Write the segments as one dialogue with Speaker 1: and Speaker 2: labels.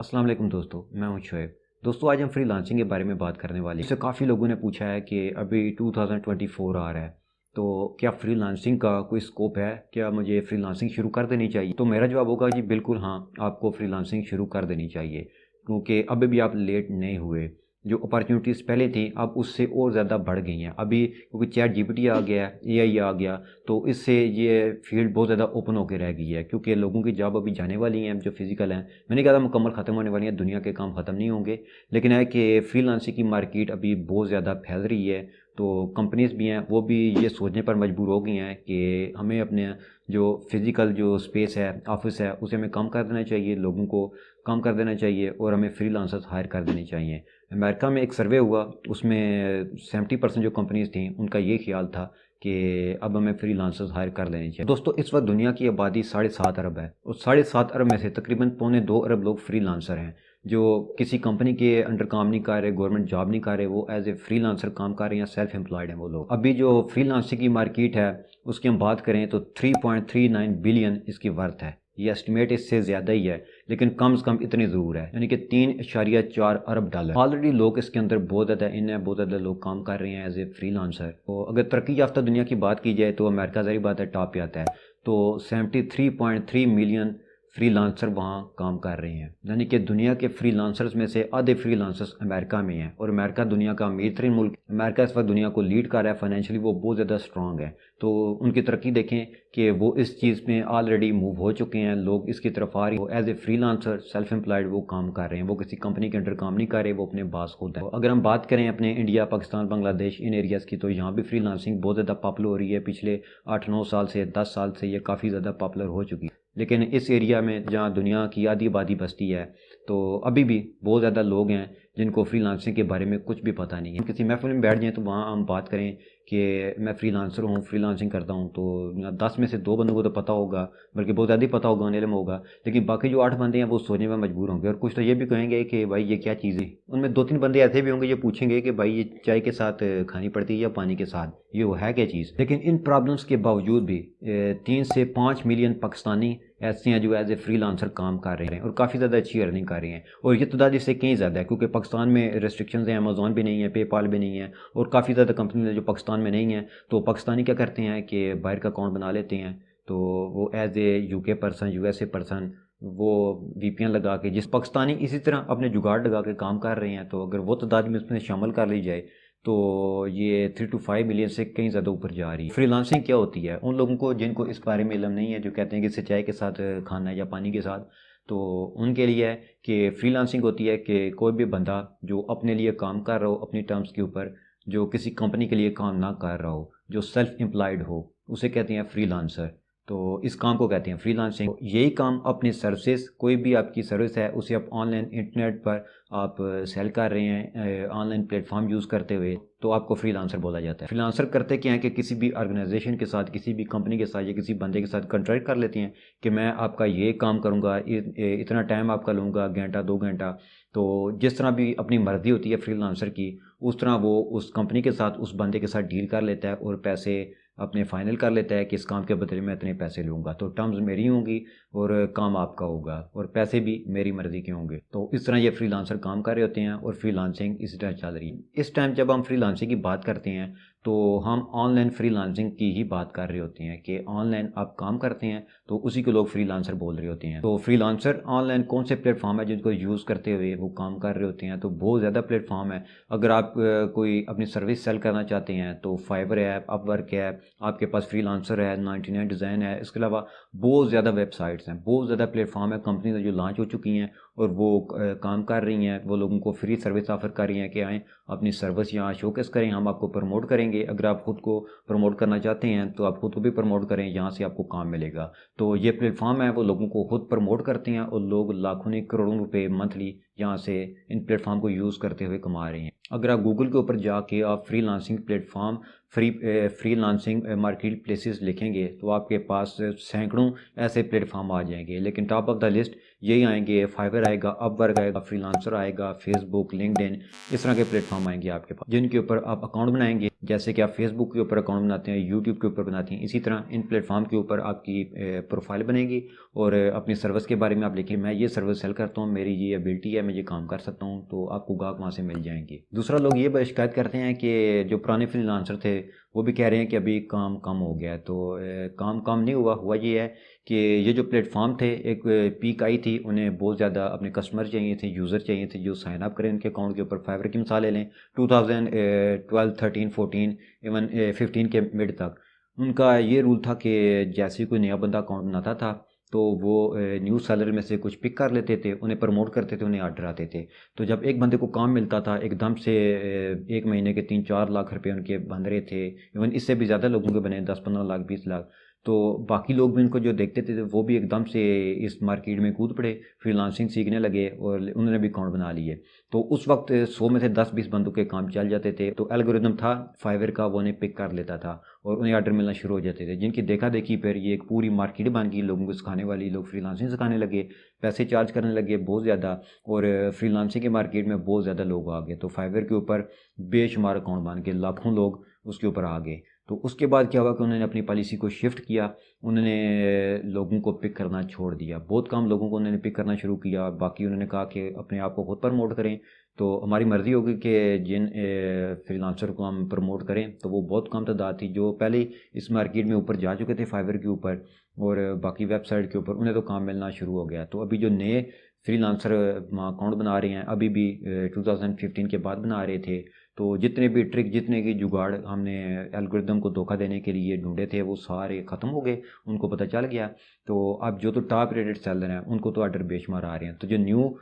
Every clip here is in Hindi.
Speaker 1: अस्सलाम वालेकुम दोस्तों, मैं हूं शुएब। दोस्तों, आज हम फ्रीलांसिंग के बारे में बात करने वाले हैं। इससे काफ़ी लोगों ने पूछा है कि अभी 2024 आ रहा है, तो क्या फ्रीलांसिंग का कोई स्कोप है? क्या मुझे फ्रीलांसिंग शुरू कर देनी चाहिए? तो मेरा जवाब होगा जी बिल्कुल हाँ, आपको फ्रीलांसिंग शुरू कर देनी चाहिए, क्योंकि अभी भी आप लेट नहीं हुए। जो अपॉर्चुनिटीज़ पहले थी अब उससे और ज़्यादा बढ़ गई हैं अभी, क्योंकि चैट जीपीटी आ गया है, एआई आ गया, तो इससे ये फील्ड बहुत ज़्यादा ओपन होकर रह गई है, क्योंकि लोगों की जॉब अभी जाने वाली हैं जो फिजिकल हैं। मैंने कहा था मुकम्मल ख़त्म होने वाली है, दुनिया के काम ख़त्म नहीं होंगे, लेकिन है कि फ्रीलांसिंग की मार्केट अभी बहुत ज़्यादा फैल रही है। तो कंपनीज भी हैं वो भी ये सोचने पर मजबूर हो गई हैं कि हमें अपने जो फिज़िकल जो स्पेस है, ऑफिस है, उसे हमें कम कर देना चाहिए, लोगों को कम कर देना चाहिए और हमें फ्रीलांसर्स हायर कर देने चाहिए। अमेरिका में एक सर्वे हुआ, उसमें 70% जो कंपनीज थी उनका ये ख्याल था कि अब हमें फ्रीलांसर्स हायर कर लेने चाहिए। दोस्तों, इस वक्त दुनिया की आबादी 7.5 अरब है और 7.5 अरब में से तकरीबन 1.25 अरब लोग फ्रीलांसर हैं, जो किसी कंपनी के अंडर काम नहीं कर रहे, गवर्नमेंट जॉब नहीं कर रहे, वो एज ए फ्रीलांसर काम कर रहे हैं या सेल्फ एम्प्लॉयड हैं वो लोग। अभी जो फ्रीलांसिंग की मार्केट है उसकी हम बात करें तो 3.39 बिलियन इसकी वर्थ है। ये एस्टिमेट इससे ज़्यादा ही है, लेकिन कम से कम इतनी ज़रूर है, यानी कि 3.4 अरब डॉलर। ऑलरेडी लोग इसके अंदर बहुत ज़्यादा बहुत ज़्यादा लोग काम कर रहे हैं एज ए फ्रीलांसर। तो अगर तरक्की याफ्ता दुनिया की बात की जाए तो अमेरिका ज़ाहिर बात है टॉप पे आता है। तो 73.3 मिलियन फ्रीलांसर वहाँ काम कर रहे हैं, यानी कि दुनिया के फ्रीलांसर्स में से आधे फ्रीलांसर्स अमेरिका में हैं। और अमेरिका दुनिया का अमीर तरीन मुल्क, अमेरिका इस वक्त दुनिया को लीड कर रहा है फाइनेंशियली, वो बहुत ज़्यादा स्ट्रॉन्ग है। तो उनकी तरक्की देखें कि वो इस चीज़ में ऑलरेडी मूव हो चुके हैं, लोग इसकी तरफ आ रहे हैं, as a freelancer self employed वो काम कर रहे हैं, वो किसी कंपनी के अंडर काम नहीं कर रहे, वो अपने बास खुद है। अगर हम बात करें अपने इंडिया, पाकिस्तान, बांग्लादेश इन एरियाज़ की, तो यहाँ भी फ्रीलांसिंग बहुत ज़्यादा पॉपुलर हो रही है। पिछले 8-9 साल से, 10 साल से ये काफ़ी ज़्यादा पॉपुलर हो चुकी है। लेकिन इस एरिया में जहाँ दुनिया की आधी आबादी बसती है, तो अभी भी बहुत ज़्यादा लोग हैं जिनको फ्रीलांसिंग के बारे में कुछ भी पता नहीं है। किसी महफिल में बैठ जाएँ तो वहाँ हम बात करें कि मैं फ्रीलांसर हूँ, फ्रीलांसिंग करता हूँ, तो 10 में से 2 बंदों को तो पता होगा, बल्कि बहुत ज़्यादा ही पता होगा, इल्म होगा। लेकिन बाकी जो 8 बंदे हैं वो सोचने में मजबूर होंगे, और कुछ तो ये भी कहेंगे कि भाई ये क्या चीज़ है। उनमें 2-3 बंदे ऐसे भी होंगे जो पूछेंगे कि भाई ये चाय के साथ खानी पड़ती है या पानी के साथ, ये वो है क्या चीज़। लेकिन इन प्रॉब्लम्स के बावजूद भी 3 से 5 मिलियन पाकिस्तानी ऐसे हैं जो एज ए फ्रीलांसर काम कर रहे हैं और काफ़ी ज़्यादा अच्छी अर्निंग कर रहे हैं। और ये तादाद इससे कहीं ज़्यादा है, क्योंकि पाकिस्तान में रेस्ट्रिक्शंस हैं, अमेज़ॉन भी नहीं है, पेपाल भी नहीं है, और काफ़ी ज़्यादा कंपनी है जो पाकिस्तान में नहीं है। तो पाकिस्तानी क्या करते हैं कि बाहर का अकाउंट बना लेते हैं, तो वो as a UK person, USA person, वो वीपीएन लगा के, जिस पाकिस्तानी इसी तरह अपने जुगाड़ लगा के काम कर रहे हैं, तो अगर वो तादाद में उसमें शामिल कर ली जाए तो ये 3 to 5 मिलियन से कहीं ज़्यादा ऊपर जा रही है। फ्रीलांसिंग क्या होती है? उन लोगों को जिनको इस बारे में इल्म नहीं है, जो कहते हैं कि सिंचाई के साथ खाना है या पानी के साथ, तो उनके लिए है कि फ्रीलांसिंग होती है कि कोई भी बंदा जो अपने लिए काम कर रहा हो अपनी टर्म्स के ऊपर, जो किसी कंपनी के लिए काम ना कर रहा हो, जो सेल्फ एम्प्लॉयड हो, उसे कहते हैं फ्रीलांसर। तो इस काम को कहते हैं फ्रीलांसिंग। यही काम अपनी सर्विसेज, कोई भी आपकी सर्विस है उसे आप ऑनलाइन इंटरनेट पर आप सेल कर रहे हैं ऑनलाइन प्लेटफॉर्म यूज़ करते हुए, तो आपको फ्रीलांसर बोला जाता है। फ्रीलांसर करते क्या है कि किसी भी ऑर्गेनाइजेशन के साथ, किसी भी कंपनी के साथ या किसी बंदे के साथ कॉन्ट्रैक्ट कर लेते हैं कि मैं आपका ये काम करूँगा, इतना टाइम आपका लूँगा, घंटा 2 घंटा। तो जिस तरह भी अपनी मर्ज़ी होती है फ्रीलांसर की, उस तरह वो उस कंपनी के साथ, उस बंदे के साथ डील कर लेता है और पैसे अपने फाइनल कर लेता है कि इस काम के बदले में इतने पैसे लूँगा, तो टर्म्स मेरी होंगी और काम आपका होगा और पैसे भी मेरी मर्ज़ी के होंगे। तो इस तरह ये फ्रीलांसर काम कर रहे होते हैं और फ्रीलांसिंग इसी तरह चल रही है। इस टाइम जब हम फ्रीलांसिंग की बात करते हैं तो हम ऑनलाइन फ्रीलांसिंग की ही बात कर रहे होते हैं कि ऑनलाइन आप काम करते हैं, तो उसी को लोग फ्रीलांसर बोल रहे होते हैं। तो फ्रीलांसर ऑनलाइन कौन से प्लेटफॉर्म है जिनको यूज़ करते हुए वो काम कर रहे होते हैं? तो बहुत ज़्यादा प्लेटफॉर्म है। अगर आप कोई अपनी सर्विस सेल करना चाहते हैं तो फाइवर है, अपवर्क है, आपके पास फ्रीलांसर है, 99 डिज़ाइन है, इसके अलावा बहुत ज़्यादा वेबसाइट्स हैं, बहुत ज़्यादा प्लेटफॉर्म है, कंपनी जो लॉन्च हो चुकी हैं और वो काम कर रही हैं, वो लोगों को फ्री सर्विस ऑफर कर रही हैं कि आएँ अपनी सर्विस यहाँ शोकेस करें, हम आपको प्रमोट करेंगे। अगर आप खुद को प्रमोट करना चाहते हैं तो आप खुद को भी प्रमोट करें, यहाँ से आपको काम मिलेगा। तो ये प्लेटफॉर्म है, वो लोगों को खुद प्रमोट करते हैं और लोग लाखों नहीं करोड़ों रुपए मंथली यहाँ से इन प्लेटफॉर्म को यूज़ करते हुए कमा रहे हैं। अगर आप गूगल के ऊपर जाके आप freelancing platform freelancing market places लिखेंगे तो आपके पास सैकड़ों ऐसे प्लेटफॉर्म आ जाएंगे, लेकिन टॉप ऑफ द लिस्ट यही आएंगे, फाइवर आएगा, अपवर्क आएगा, फ्रीलांसर आएगा, फेसबुक, लिंक्डइन, इस तरह के प्लेटफॉर्म आएंगे आपके पास, जिनके ऊपर आप अकाउंट बनाएंगे। जैसे कि आप फेसबुक के ऊपर अकाउंट बनाते हैं, यूट्यूब के ऊपर बनाते हैं, इसी तरह इन प्लेटफॉर्म के ऊपर आपकी प्रोफाइल बनेगी और अपनी सर्विस के बारे में आप लिखिए, मैं ये सर्विस सेल करता हूँ, मेरी ये एबिलिटी है, मैं ये काम कर सकता हूँ, तो आपको गाहक वहाँ से मिल जाएंगे। दूसरा, लोग ये शिकायत करते हैं कि जो पुराने फ्रीलांसर थे वो भी कह रहे हैं कि अभी काम कम हो गया है। तो काम कम नहीं हुआ ये है कि ये जो प्लेटफॉर्म थे, एक पीक आई थी, उन्हें बहुत ज़्यादा अपने कस्टमर चाहिए थे, यूज़र चाहिए थे जो साइन अप करें उनके अकाउंट के ऊपर। फाइवर की मिसाल ले लें, 2012, 13, 14, इवन 15 के मिड तक उनका ये रूल था कि जैसे ही कोई नया बंदा अकाउंट बनाता था तो वो न्यू सेलर में से कुछ पिक कर लेते थे, उन्हें प्रमोट करते थे, उन्हें ऑर्डर आते थे। तो जब एक बंदे को काम मिलता था एकदम से, एक महीने के 3-4 लाख रुपए उनके बन रहे थे, इवन इससे भी ज़्यादा लोगों के बने 10-15 लाख, 20 लाख। तो बाकी लोग भी उनको जो देखते थे वो भी एकदम से इस मार्केट में कूद पड़े, फ्रीलांसिंग सीखने लगे और उन्होंने भी अकाउंट बना लिए। तो उस वक्त 100 में से 10-20 बंदों के काम चल जाते थे। तो एल्गोरिदम था फाइवर का, वो उन्हें पिक कर लेता था और उन्हें ऑर्डर मिलना शुरू हो जाते थे, जिनकी देखा देखी फिर ये एक पूरी मार्केट बन गई, लोगों को सिखाने वाली। लोग फ्रीलांसिंग सिखाने लगे, पैसे चार्ज करने लगे बहुत ज़्यादा, और फ्रीलांसिंग के मार्केट में बहुत ज़्यादा लोग आ गए। तो फाइवर के ऊपर बेशुमार अकाउंट बन के लाखों लोग उसके ऊपर आ गए। तो उसके बाद क्या हुआ कि उन्होंने अपनी पॉलिसी को शिफ्ट किया, उन्होंने लोगों को पिक करना छोड़ दिया, बहुत कम लोगों को उन्होंने पिक करना शुरू किया। बाकी उन्होंने कहा कि अपने आप को खुद प्रमोट करें, तो हमारी मर्ज़ी होगी कि जिन फ्रीलांसर को हम प्रमोट करें। तो वो बहुत कम तादाद थी जो पहले इस मार्केट में ऊपर जा चुके थे फाइवर के ऊपर और बाकी वेबसाइट के ऊपर, उन्हें तो काम मिलना शुरू हो गया। तो अभी जो नए फ्रीलांसर अकाउंट बना रहे हैं, अभी भी 2015 के बाद बना रहे थे, तो जितने भी ट्रिक, जितने की जुगाड़ हमने एल्गोरिदम को धोखा देने के लिए ढूंढे थे वो सारे ख़त्म हो गए, उनको पता चल गया। तो अब जो तो टॉप रेटेड सेलर हैं उनको तो ऑर्डर बेशुमार आ रहे हैं। तो जो न्यू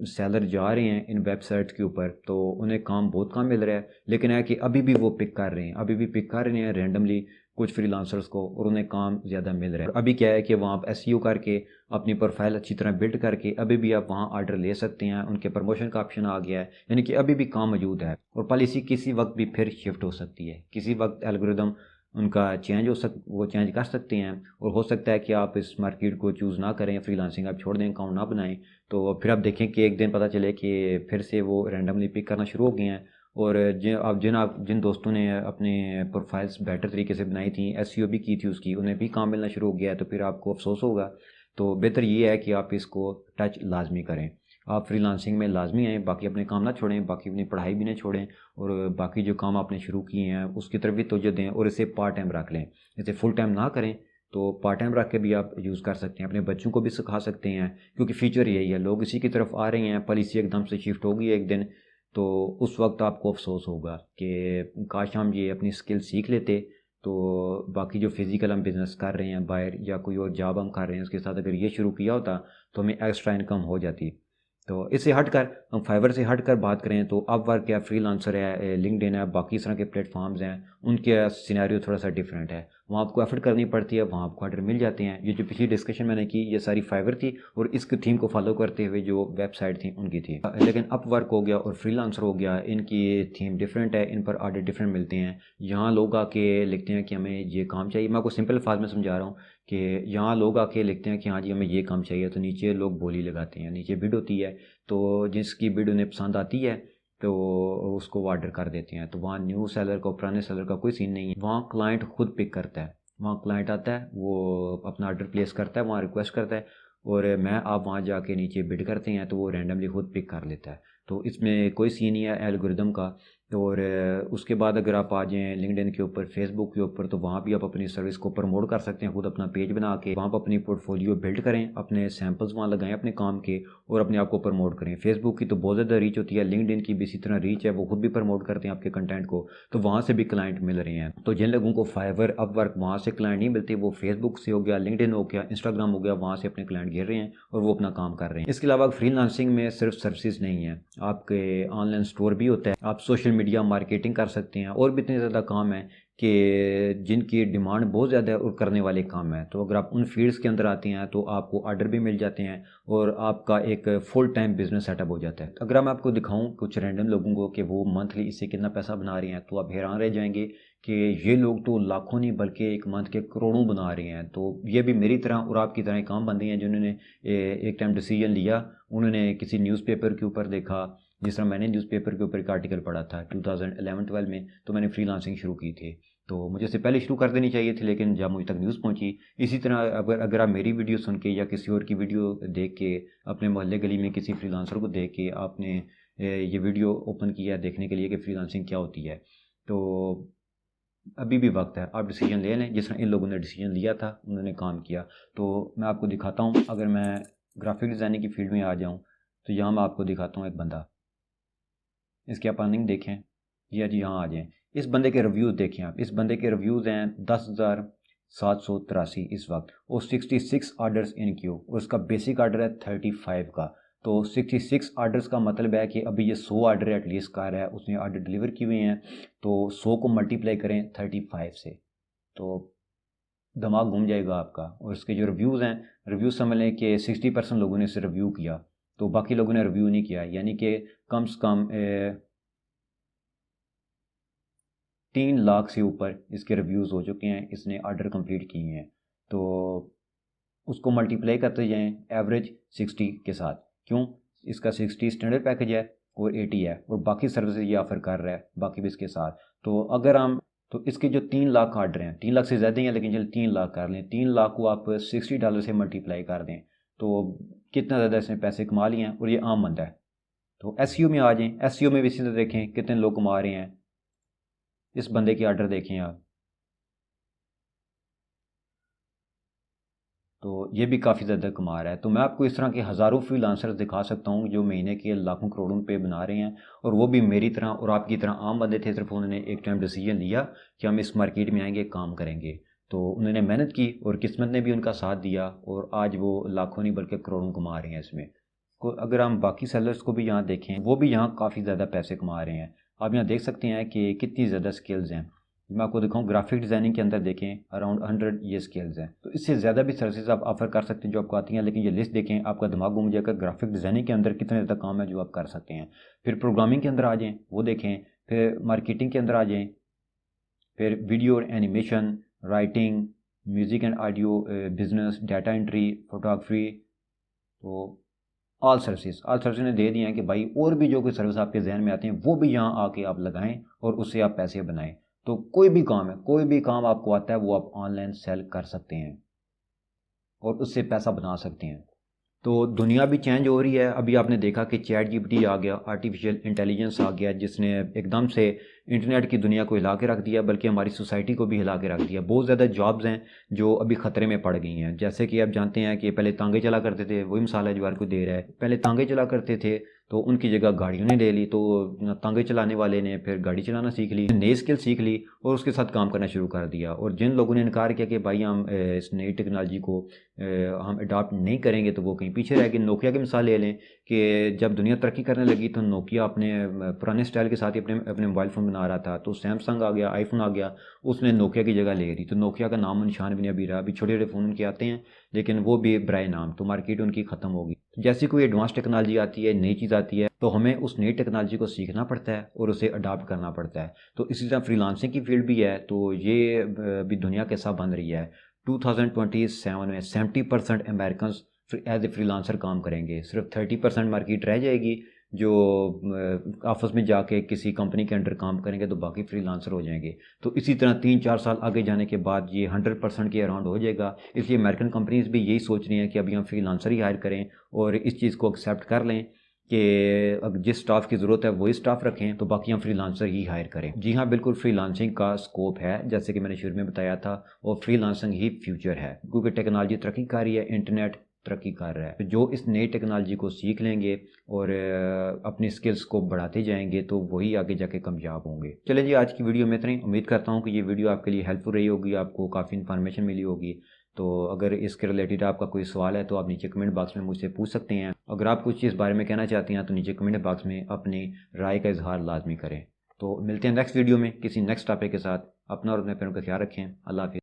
Speaker 1: सेलर जा रहे हैं इन वेबसाइट्स के ऊपर तो उन्हें काम बहुत कम मिल रहा है, लेकिन है कि अभी भी वो पिक कर रहे हैं, अभी भी पिक कर रहे हैं रैंडमली कुछ फ्रीलांसर्स को, और उन्हें काम ज़्यादा मिल रहा है। अभी क्या है कि वहाँ आप एसईओ करके अपनी प्रोफाइल अच्छी तरह बिल्ड करके अभी भी आप वहाँ ऑर्डर ले सकते हैं, उनके प्रमोशन का ऑप्शन आ गया है, यानी कि अभी भी काम मौजूद है। और पॉलिसी किसी वक्त भी फिर शिफ्ट हो सकती है, किसी वक्त एल्गोरिदम उनका चेंज वो चेंज कर सकते हैं, और हो सकता है कि आप इस मार्केट को चूज़ ना करें, फ्रीलांसिंग आप छोड़ दें, अकाउंट ना बनाएं, तो फिर आप देखें कि एक दिन पता चले कि फिर से वो रैंडमली पिक करना शुरू हो गए हैं। और जिन दोस्तों ने अपने प्रोफाइल्स बेटर तरीके से बनाई थी, एसईओ भी की थी उसकी, उन्हें भी काम मिलना शुरू हो गया है, तो फिर आपको अफसोस होगा। तो बेहतर ये है कि आप इसको टच लाजमी करें, आप फ्रीलांसिंग में लाजमी आएँ, बाकी अपने काम ना छोड़ें, बाकी अपनी पढ़ाई भी ना छोड़ें, और बाकी जो काम आपने शुरू किए हैं उसकी तरफ भी तवज्जो दें, और इसे पार्ट टाइम रख लें, इसे फुल टाइम ना करें। तो पार्ट टाइम रख के भी आप यूज़ कर सकते हैं, अपने बच्चों को भी सिखा सकते हैं, क्योंकि फ्यूचर यही है, लोग इसी की तरफ आ रहे हैं। पॉलिसी एकदम से शिफ्ट होगी एक दिन, तो उस वक्त आपको अफसोस होगा कि काश हम ये अपनी स्किल सीख लेते, तो बाकी जो फिज़िकल हम बिज़नेस कर रहे हैं बाहर, या कोई और जॉब हम कर रहे हैं, उसके साथ अगर ये शुरू किया होता तो हमें एक्स्ट्रा इनकम हो जाती। तो इससे हटकर हम फाइवर से हटकर बात करें तो अपवर्क या फ्रीलांसर है, लिंक्डइन है, बाकी इस तरह के प्लेटफॉर्म्स हैं, उनके सिनेरियो थोड़ा सा डिफरेंट है। वहाँ आपको एफर्ट करनी पड़ती है, वहाँ आपको ऑर्डर मिल जाते हैं। ये जो पिछली डिस्कशन मैंने की ये सारी फाइवर थी, और इसकी थीम को फॉलो करते हुए जो वेबसाइट थी उनकी थी। लेकिन अपवर्क हो गया और फ्रीलांसर हो गया, इनकी थीम डिफरेंट है, इन पर ऑर्डर डिफरेंट मिलते हैं। यहाँ लोग आके लिखते हैं कि हमें ये काम चाहिए, मैं आपको सिंपल अल्फाज में समझा रहा हूँ कि यहाँ लोग आके लिखते हैं कि हाँ जी हमें ये काम चाहिए, तो नीचे लोग बोली लगाते हैं, नीचे बिड होती है, तो जिसकी बिड उन्हें पसंद आती है तो उसको वो ऑर्डर कर देते हैं। तो वहाँ न्यू सेलर का, पुराने सेलर का कोई सीन नहीं है, वहाँ क्लाइंट खुद पिक करता है। वहाँ क्लाइंट आता है, वो अपना ऑर्डर प्लेस करता है, वहाँ रिक्वेस्ट करता है, और आप वहाँ जाके नीचे बिड करते हैं, तो वो रैंडमली खुद पिक कर लेता है। तो इसमें कोई सीन नहीं है एल्गोरिदम का। और उसके बाद अगर आप आ जाएँ लिंक्डइन के ऊपर, फेसबुक के ऊपर, तो वहाँ भी आप अपनी सर्विस को प्रमोट कर सकते हैं, खुद अपना पेज बना के वहाँ पर अपनी पोर्टफोलियो बिल्ड करें, अपने सैम्पल्स वहाँ लगाएं अपने काम के, और अपने आप को प्रमोट करें। फेसबुक की तो बहुत ज़्यादा रीच होती है, लिंक्डइन की भी इसी तरह रीच है, वो खुद भी प्रमोट करते हैं आपके कंटेंट को, तो वहाँ से भी क्लाइंट मिल रहे हैं। तो जिन लोगों को फाइवर, अपवर्क वहाँ से क्लाइंट नहीं मिलते, वो फेसबुक से हो गया, लिंक्डइन हो गया, इंस्टाग्राम हो गया, वहाँ से अपने क्लाइंट घेर रहे हैं और वो अपना काम कर रहे हैं। इसके अलावा फ्रीलांसिंग में सिर्फ सर्विसेज नहीं है, आपके ऑनलाइन स्टोर भी होता है, आप सोशल मीडिया मार्केटिंग कर सकते हैं, और भी इतने ज़्यादा काम है कि जिनकी डिमांड बहुत ज़्यादा है और करने वाले काम है। तो अगर आप उन फील्ड्स के अंदर आते हैं तो आपको ऑर्डर भी मिल जाते हैं और आपका एक फुल टाइम बिजनेस सेटअप हो जाता है। अगर मैं आपको दिखाऊं कुछ रैंडम लोगों को कि वो मंथली इससे कितना पैसा बना रहे हैं, तो आप हैरान रह जाएंगे कि ये लोग तो लाखों नहीं बल्कि एक मंथ के करोड़ों बना रहे हैं। तो ये भी मेरी तरह और आपकी तरह काम बंदे हैं जिन्होंने एक टाइम डिसीजन लिया, उन्होंने किसी न्यूज़पेपर के ऊपर देखा, जिस तरह मैंने न्यूज़पेपर के ऊपर एक आर्टिकल पढ़ा था 2011-12 में, तो मैंने फ्रीलांसिंग शुरू की थी। तो मुझे इससे पहले शुरू कर देनी चाहिए थी, लेकिन जब मुझ तक न्यूज़ पहुंची। इसी तरह अगर आप मेरी वीडियो सुन के या किसी और की वीडियो देख के, अपने मोहल्ले गली में किसी फ्रीलांसर को देख के आपने ये वीडियो ओपन किया देखने के लिए कि फ्रीलांसिंग क्या होती है, तो अभी भी वक्त है, आप डिसीजन ले लें जिस तरह इन लोगों ने डिसीजन लिया था, उन्होंने काम किया। तो मैं आपको दिखाता हूँ, अगर मैं ग्राफिक डिज़ाइनिंग की फील्ड में आ जाऊँ तो यहाँ मैं आपको दिखाता हूँ एक बंदा, इसकी आप अर्निंग देखें या जी यहाँ आ जाएँ। इस बंदे के रिव्यूज़ देखें आप, इस बंदे के रिव्यूज़ हैं 10,783 इस वक्त, और 66 ऑर्डर्स इन क्यू, और उसका बेसिक ऑर्डर है 35 का। तो 66 ऑर्डर्स का मतलब है कि अभी ये 100 ऑर्डर एटलीस्ट कर रहा है, उसने ऑर्डर डिलीवर किए हुए हैं। तो 100 को मल्टीप्लाई करें 35 से तो दिमाग घूम जाएगा आपका। और इसके जो रिव्यूज़ हैं, रिव्यूज़ समझ लें कि 60% लोगों ने इसे रिव्यू किया, तो बाकी लोगों ने रिव्यू नहीं किया, यानी कि कम से कम 3 लाख से ऊपर इसके रिव्यूज़ हो चुके हैं, इसने ऑर्डर कंप्लीट किए हैं। तो उसको मल्टीप्लाई करते जाएं एवरेज 60 के साथ। क्यों? इसका 60 स्टैंडर्ड पैकेज है और 80 है, और बाकी सर्विसेज ये ऑफ़र कर रहा है बाकी भी इसके साथ। तो अगर हम, तो इसके जो 3 लाख ऑर्डर हैं, 3 लाख से ज़्यादा ही हैं, लेकिन चल 3 लाख कर लें, 3 लाख को आप $60 से मल्टीप्लाई कर दें तो कितना ज़्यादा इसने पैसे कमा लिए हैं, और ये आम बंदा है। तो एसईओ में आ जाएं, एसईओ में भी इसी तरह देखें कितने लोग कमा रहे हैं। इस बंदे की ऑर्डर देखें आप, तो ये भी काफ़ी ज़्यादा कमा रहा है। तो मैं आपको इस तरह के हज़ारों फ्रीलांसर्स दिखा सकता हूँ जो महीने के लाखों करोड़ों रुपए बना रहे हैं, और वो भी मेरी तरह और आपकी तरह आम बंदे थे। सिर्फ उन्होंने एक टाइम डिसीजन लिया कि हम इस मार्केट में आएंगे, काम करेंगे। तो उन्होंने मेहनत की और किस्मत ने भी उनका साथ दिया, और आज वो लाखों नहीं बल्कि करोड़ों कमा रहे हैं इसमें। को अगर हम बाकी सेलर्स को भी यहाँ देखें, वो भी यहाँ काफ़ी ज़्यादा पैसे कमा रहे हैं। आप यहाँ देख सकते हैं कि कितनी ज़्यादा स्किल्स हैं। मैं आपको दिखाऊं, ग्राफिक डिज़ाइनिंग के अंदर देखें अराउंड 100 ये स्किल्स हैं। तो इससे ज़्यादा भी सर्विसेज आप ऑफर कर सकते हैं जो आपको आती हैं, लेकिन ये लिस्ट देखें आपका दिमाग घूम जाएगा। ग्राफिक डिज़ाइनिंग के अंदर कितने ज़्यादा काम है जो आप कर सकते हैं। फिर प्रोग्रामिंग के अंदर आ जाएँ, वो देखें। फिर मार्केटिंग के अंदर आ जाएँ, फिर वीडियो और animation, writing, music and audio, business, data entry, photography. तो ऑल सर्विस ने दे दिए हैं कि भाई और भी जो कोई सर्विस आपके जहन में आते हैं वो भी यहाँ आके आप लगाएं और उससे आप पैसे बनाएं। तो कोई भी काम है, कोई भी काम आपको आता है वो आप ऑनलाइन सेल कर सकते हैं और उससे पैसा बना सकते हैं। तो दुनिया भी चेंज हो रही है। अभी आपने देखा कि चैट जीपीटी आ गया, आर्टिफिशियल इंटेलिजेंस आ गया, जिसने एकदम से इंटरनेट की दुनिया को हिला के रख दिया, बल्कि हमारी सोसाइटी को भी हिला के रख दिया। बहुत ज़्यादा जॉब्स हैं जो अभी ख़तरे में पड़ गई हैं। जैसे कि आप जानते हैं कि पहले तांगे चला करते थे, वही मिसाल है जो हर कोई दे रहा है। पहले तांगे चला करते थे तो उनकी जगह गाड़ियों ने ले ली, तो तांगे चलाने वाले ने फिर गाड़ी चलाना सीख ली, नई स्किल सीख ली और उसके साथ काम करना शुरू कर दिया। और जिन लोगों ने इनकार किया कि भाई हम इस नई टेक्नोलॉजी को हम अडॉप्ट नहीं करेंगे तो वो कहीं पीछे रह गए। नोकिया की मिसाल ले लें कि जब दुनिया तरक्की करने लगी तो नोकिया अपने पुराने स्टाइल के साथ ही अपने अपने मोबाइल फ़ोन बना रहा था। तो सैमसंग आ गया, आईफोन आ गया, उसने नोकिया की जगह ले ली। तो नोकिया का नाम निशान भी नहीं अभी रहा। अभी छोटे छोटे फ़ोन उनके आते हैं लेकिन वो भी बराए नाम, तो मार्केट उनकी ख़त्म होगी। जैसी कोई एडवांस टेक्नोलॉजी आती है, नई चीज़ आती है, तो हमें उस नई टेक्नोलॉजी को सीखना पड़ता है और उसे अडॉप्ट करना पड़ता है। तो इसी तरह फ्रीलांसिंग की फील्ड भी है। तो ये भी दुनिया कैसा बन रही है। 2027 में 70% अमेरिकन एज ए फ्रीलांसर काम करेंगे, सिर्फ 30% मार्केट रह जाएगी जो ऑफिस में जाके किसी कंपनी के अंडर काम करेंगे, तो बाकी फ्रीलांसर हो जाएंगे। तो इसी तरह 3-4 साल आगे जाने के बाद ये 100% के अराउंड हो जाएगा। इसलिए अमेरिकन कंपनीज भी यही सोच रही हैं कि अभी हम फ्रीलांसर ही हायर करें और इस चीज़ को एक्सेप्ट कर लें कि जिस स्टाफ की ज़रूरत है वही स्टाफ रखें, तो बाकी हम फ्रीलांसर ही हायर करें। जी हाँ, बिल्कुल फ्रीलांसिंग का स्कोप है, जैसे कि मैंने शुरू में बताया था, और फ्रीलांसिंग ही फ्यूचर है क्योंकि टेक्नोलॉजी तरक्की कर रही है, इंटरनेट तरक्की कर रहा है। तो जो इस नई टेक्नोलॉजी को सीख लेंगे और अपनी स्किल्स को बढ़ाते जाएंगे तो वही आगे जाके कामयाब होंगे। चलिए जी, आज की वीडियो में इतना ही। उम्मीद करता हूँ कि ये वीडियो आपके लिए हेल्पफुल रही होगी, आपको काफ़ी इन्फॉर्मेशन मिली होगी। तो अगर इसके रिलेटेड आपका कोई सवाल है तो आप नीचे कमेंट बॉक्स में मुझसे पूछ सकते हैं। अगर आप कुछ इस बारे में कहना चाहते हैं तो नीचे कमेंट बॉक्स में अपनी राय का इजहार लाजमी करें। तो मिलते हैं नेक्स्ट वीडियो में किसी नेक्स्ट टॉपिक के साथ। अपना और अपने पेरेंट्स का ख्याल रखें। अल्लाह हाफिज़।